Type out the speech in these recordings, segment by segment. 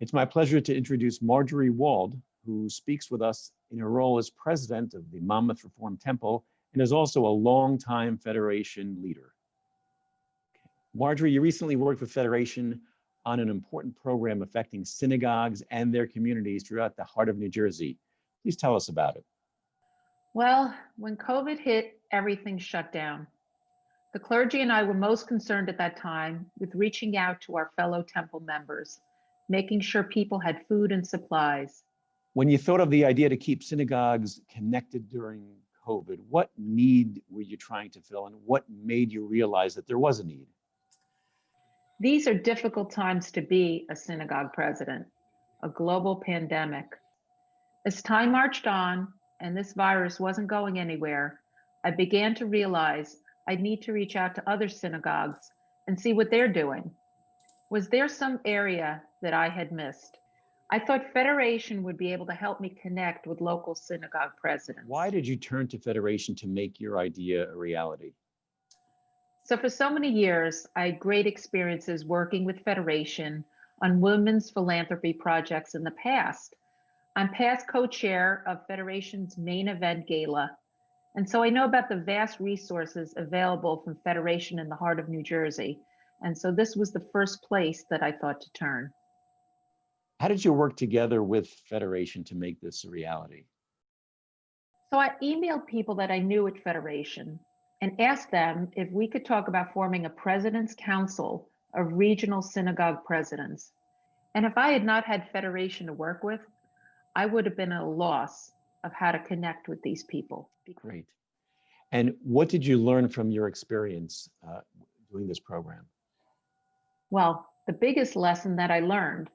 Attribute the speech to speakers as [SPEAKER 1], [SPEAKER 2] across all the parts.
[SPEAKER 1] It's my pleasure to introduce Marjorie Wold, who speaks with us in her role as president of the Monmouth Reform Temple and is also a longtime Federation leader. Marjorie, you recently worked with Federation on an important program affecting synagogues and their communities throughout the heart of New Jersey. Please tell us about it.
[SPEAKER 2] Well, when COVID hit, everything shut down. The clergy and I were most concerned at that time with reaching out to our fellow temple members, making sure people had food and supplies.
[SPEAKER 1] When you thought of the idea to keep synagogues connected during COVID, what need were you trying to fill and what made you realize that there was a need?
[SPEAKER 2] These are difficult times to be a synagogue president, a global pandemic. As time marched on and this virus wasn't going anywhere, I began to realize I'd need to reach out to other synagogues and see what they're doing. Was there some area that I had missed? I thought Federation would be able to help me connect with local synagogue presidents.
[SPEAKER 1] Why did you turn to Federation to make your idea a reality?
[SPEAKER 2] So for so many years, I had great experiences working with Federation on women's philanthropy projects in the past. I'm past co-chair of Federation's main event gala, and so I know about the vast resources available from Federation in the heart of New Jersey. And so this was the first place that I thought to turn.
[SPEAKER 1] How did you work together with Federation to make this a reality?
[SPEAKER 2] So I emailed people that I knew at Federation and asked them if we could talk about forming a President's Council of regional synagogue presidents. And if I had not had Federation to work with, I would have been at a loss of how to connect with these people.
[SPEAKER 1] Great. And what did you learn from your experience doing this program?
[SPEAKER 2] Well, the biggest lesson that I learned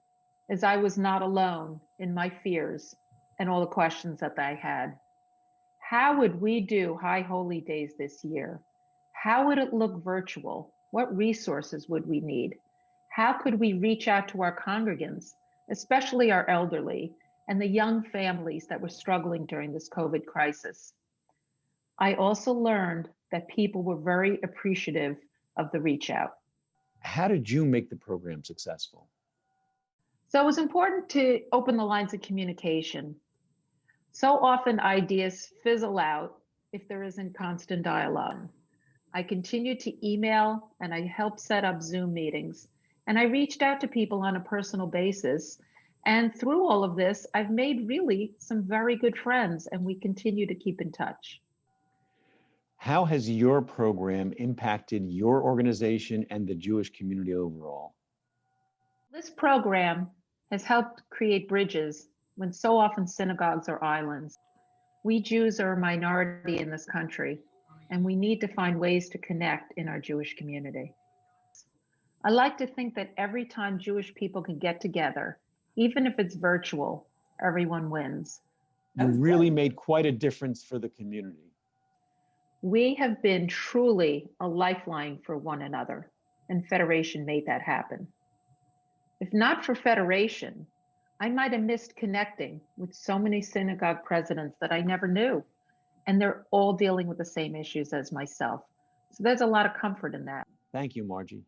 [SPEAKER 2] is I was not alone in my fears and all the questions that I had. How would we do High Holy Days this year? How would it look virtual? What resources would we need? How could we reach out to our congregants, especially our elderly and the young families that were struggling during this COVID crisis? I also learned that people were very appreciative of the reach out.
[SPEAKER 1] How did you make the program successful?
[SPEAKER 2] So it was important to open the lines of communication. So often ideas fizzle out if there isn't constant dialogue. I continued to email and I helped set up Zoom meetings. And I reached out to people on a personal basis. And through all of this, I've made really some very good friends and we continue to keep in touch.
[SPEAKER 1] How has your program impacted your organization and the Jewish community overall?
[SPEAKER 2] This program has helped create bridges when so often synagogues are islands. We Jews are a minority in this country, and we need to find ways to connect in our Jewish community. I like to think that every time Jewish people can get together, even if it's virtual, everyone wins.
[SPEAKER 1] You really made quite a difference for the community.
[SPEAKER 2] We have been truly a lifeline for one another, and Federation made that happen. If not for Federation, I might have missed connecting with so many synagogue presidents that I never knew. And they're all dealing with the same issues as myself. So there's a lot of comfort in that.
[SPEAKER 1] Thank you, Margie.